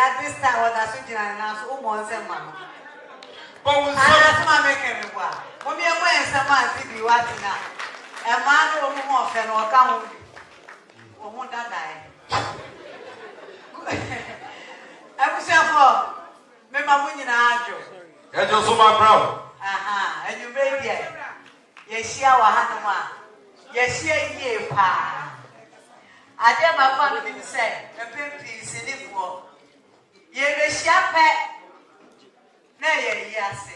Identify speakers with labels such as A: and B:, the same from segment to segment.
A: at this time what I said now so almost a man. But that's my making me what. When we are wearing some man to be watching now. A man or more than or come or won't die. I was for remember when you are.
B: And you're so Mcbrown.
A: Aha, and you baby. Yes, you are Hanama. Yes, ye pa. I tell my family to say, a pimpy is in it for ye the shepherd. Nay, yes.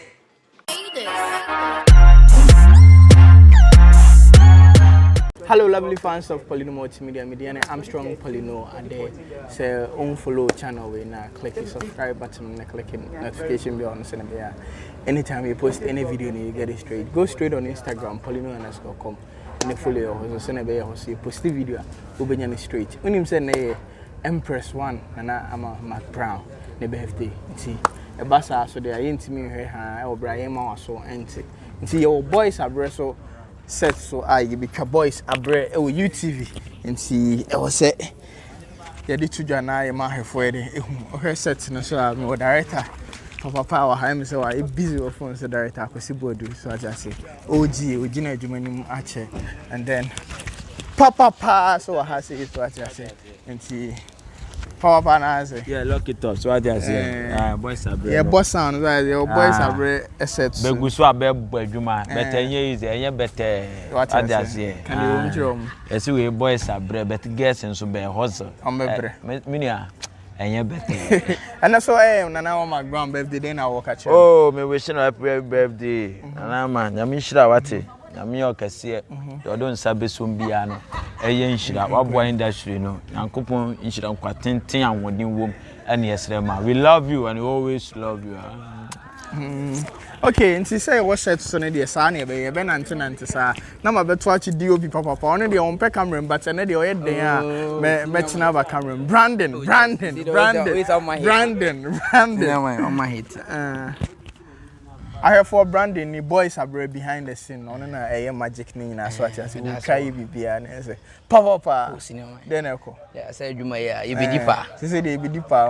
C: Hello, lovely fans of Poleeno Multimedia. I'm strong Poleeno, and they say unfollow channel. We now click the subscribe button and click the notification bell on the channel. Anytime we post any video, you get it straight. Go straight on Instagram, Poleeno_com. And follow your so you post the video, we be straight. When him say Empress 1 and I'm a Mcbrown, the birthday. See, a bassa so they are intimate here, or Brian so empty. See, your boys are so set so I be boys are bread or UTV and see I was set. Yeah, the two Jana, my her set so I'm no director. Papa power him so I busy with phones the director because he do so I just say OG Ojina Jumani Ache and then Papa so I have say it what I say and see Papa na say
D: yeah lock it up so I just say boys are brave
C: yeah boss sound right your boys are brave asset
D: be go so abeg adwuma better enye better what I just say
C: can you drum
D: yes we boys are brave but girls and so be hustle
C: am brave
D: minia enye better
C: and that's why Nana Mcbrown birthday then I walk at you
D: oh me wishing happy birthday Nana man nyame shira wate nyame okase you don sabe so bia no eye nhira wabo industry no yankopon nhira kwatenten anwodin wom ene yesrema we love you and we always love you
C: okay nti say what set so ne de sa na be nanti sa na ma beto achi DOP papa one de on pe camera but ne de oyɛ den a me tina ba camera Brandon
D: on my hit
C: I have for Brandon the boys are behind the scene on na magic ni na so ati say we try bibia na say papa then eko
E: yeah say adwuma ya e be deeper
C: say dey be deeper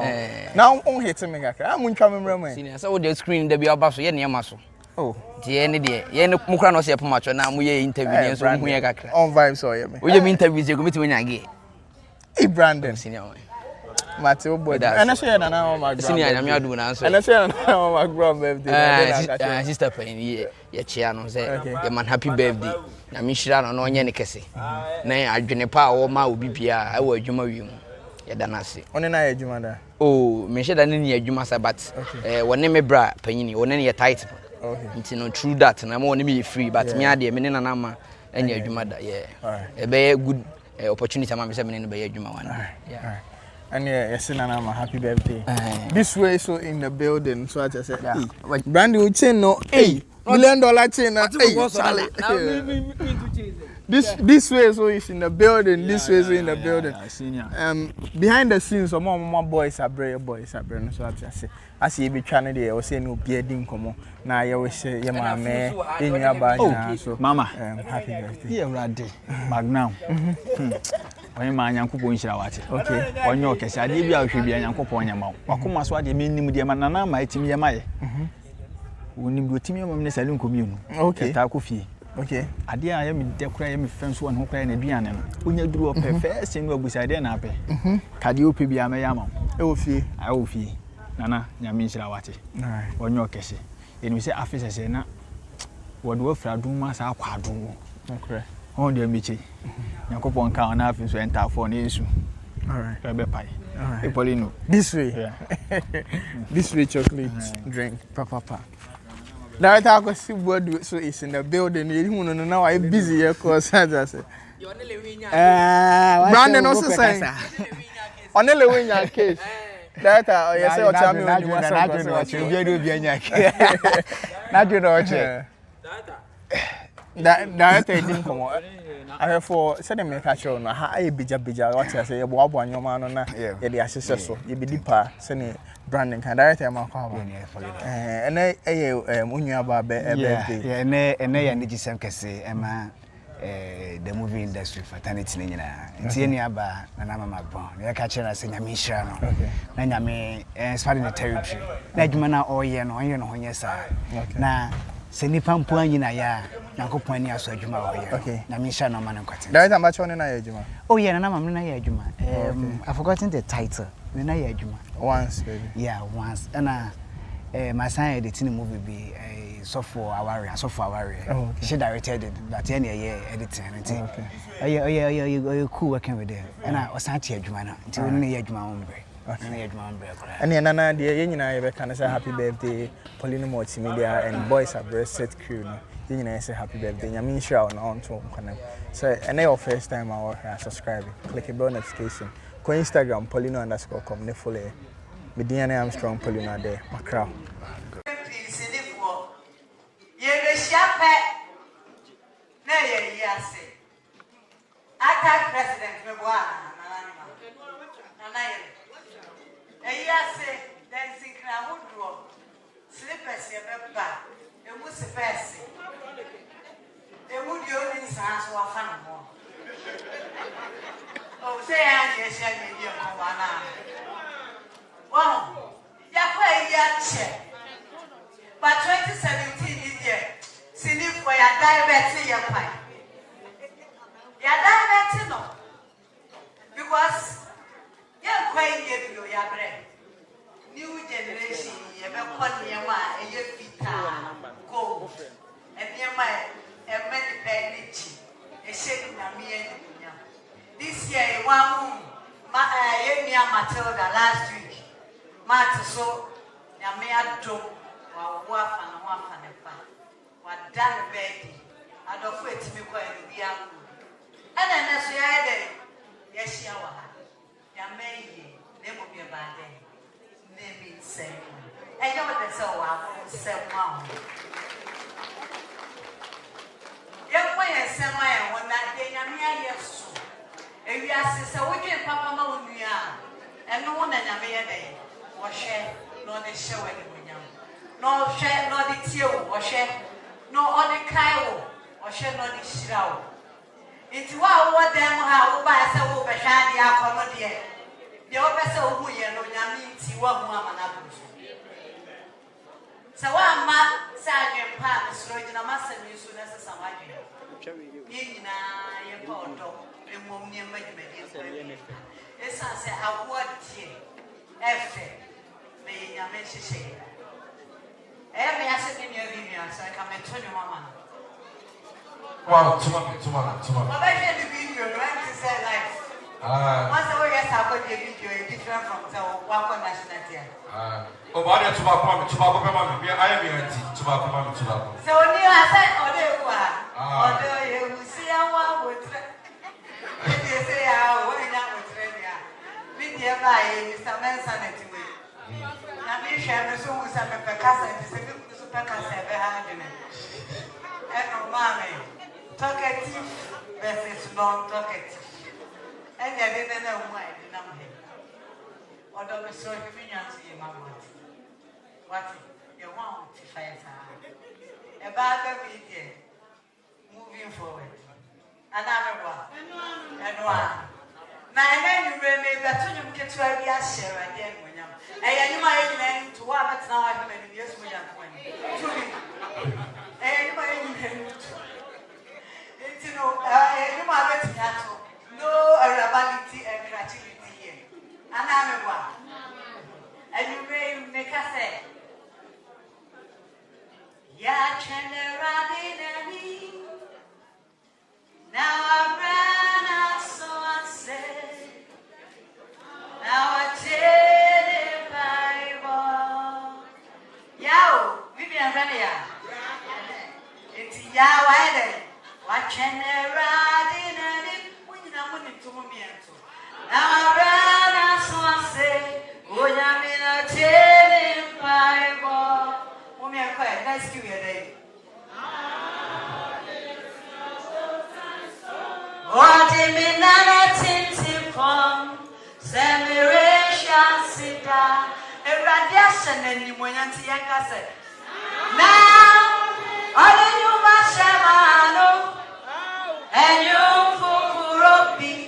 C: now on hit me kakra am ntwa memra man
E: senior say wo the screen da bi oba so ye ne ma so
C: oh
E: die ne de ye ne mukra no se pomacho na mu ye interview ne so mu ye kakra
C: on vibes so ye me
E: wo ye me interview je go mitimi nyage
C: Brandon
E: senior
C: Mateo boy and I say na Mcbrown
E: senior nyame adu na so
C: and I say na Mcbrown birthday
E: sister pen ye chia no say ye man happy birthday nyame shira no onye ne kese na adwene pa wo ma obi bia e wo adwuma wiem ye da na se
C: one na adwuma da
E: oh me sheda ne adwuma sa but wone me bra panyini wone ne ye tight
C: okay
E: nti no true that na mo wone me free but me ade me ne na ma anya adwuma da e be good opportunity ma me say me ne be adwuma wan yeah
C: and yes Nana happy birthday this way so in the building so I just said hey Brandon chain no hey $1 million chain na hey Charlie this way so is in the building this way so in the building behind the scenes some more boys are brave no so I just say as you be trying there we say no bearding komo na ye we say ye ma me enya ba nya so
D: mama
C: happy birthday
D: yeah ready Mcbrown Oyin ma Nyankopon nhira wate.
C: Okay.
D: Onye okese ade bia ohwe bia Nyankopon nyama. Wakoma so ade menim de ma nana ma etimi ye maye. Wonim do timi ma me sale nkomienu.
C: Okay.
D: Ta ko fie.
C: Okay.
D: Ade a ye me de kura ye me fenso won ho kura na duane no. Onya duru opefe se nu abusa ade na ape. Kade ope bia me yama.
C: E wo fie.
D: Ai wo fie. Nana nyame nhira wate. Onye okese. Enu se afise se na wodo afra dum ma sa akwa dum.
C: Okay.
D: On the meeting. Yankopon ka na afin so enter for na esu.
C: All right.
D: Ebe pai. E Poleeno.
C: This way.
D: Yeah.
C: This way chocolate drink papa. Director I go see board so it's in the building. You know now I busy here cause I just say.
E: You only win your
C: Brandon also saying. Only win your case. Director you say o tell me when you want to
D: be do bi anya. Na do no che.
C: Director didn't come on. I have for said them catch on ha e bija what I say bo abo anyoma no na ye de asese so ye be deeper say branding can director ma kwa ba ene unua ba be birthday
F: ene ya ne gisem kese ema the movie industry fraternity ni nyina nti ni aba na na Mcbrown ya ka kira se nyame hira no na nyame spread the territory na adwuma na oye no ho nyesa na se nipa mpo anyina ya Nyankopon ani aso adwuma oye nyame hira no ma no kwate
C: director ma chone na ya adwuma
F: oh yeah na mama na ya adwuma I forgotten the title na ya adwuma
C: once baby
F: yeah once and my son editing the movie be so for Awww she directed it but any year editing and you cool working with them and I was anti adwuma until we need adwuma ombre
C: and then nana de ye nyina ye be kan say happy birthday Poleeno Multimedia and boys are breast set crew no ye nyina say happy birthday nyame nhira on to kan so and your first time I work subscribe click the bell notification go Instagram Poleeno_com ne follow me DNA I'm strong Poleeno there Mcbrown
A: President Mcbrown dancing crowd slippers oh, say I wow, but 2017 is there. See for your diabetes, your pie. Your diabetes, no. Because you're quite giving you your bread. New generation, you have a near my a year vita, gold, and near my a many bad itchy, a shade of me. This year, one room, my Matilda last week. Martin so, Yamea do, or waff and waff and a fan. What done, baby? I don't wait to be quite a young. And then as we had it, yes, you are. Yamea, there will be a bad day. Name it same. I know what that's all I will say, Mom. Young boy and Samaya, one that day, Yamea, yes. And we are sister, we get Papa Mounia, and no one and Yamea day. Or share, nor the show any no share, nor the teal, or share, no on the Kyle, or share, nor the shroud. It's what them how by so over shady accommodate. The officer who you know, Yami, Tiwa, Mamma. So I'm not Sergeant Pam, Srojan, a master news soon as a Samadi. Yina, your photo, and Mummy and Medicine. It's a word here. Me ya menshi she. Me ase ni mi so I can mention you mama.
B: Wow, tomorrow.
A: But I hear the video right to say life. Once we get about the video is different from the one nationality.
B: Oh, but I tobacco mama, I am your auntie, tobacco mama.
A: So you are said although you see our would you say our way now with Renia. Media by Mr. Manson. I wish I was so some Pecasa and the Pecasa behind me. And mammy, talkative versus non talkative. And I didn't know why I didn't know him. Although we saw him in your mamma. What you want to fight about the media moving forward. Another one. And one. Now, then you may better you get to a share again. I am my to one that's now I'm in yes, we are going. And my it's no arability and creativity here. And I'm a one. And you may make us say, Ya Chanaradi. Now I ran out, so I said, now I tell it, Bible. Yow, Vivian Vania. It's Yaway. Watching the riding and it when you know when to me. Now I ran out, so I said, oh, I'm in a tell it, Bible. Woman, I'm quite nice to you today. What in me nana tinti pom, semiration sida, a radiation and you when you say. Now, all in you must have and you fukurobi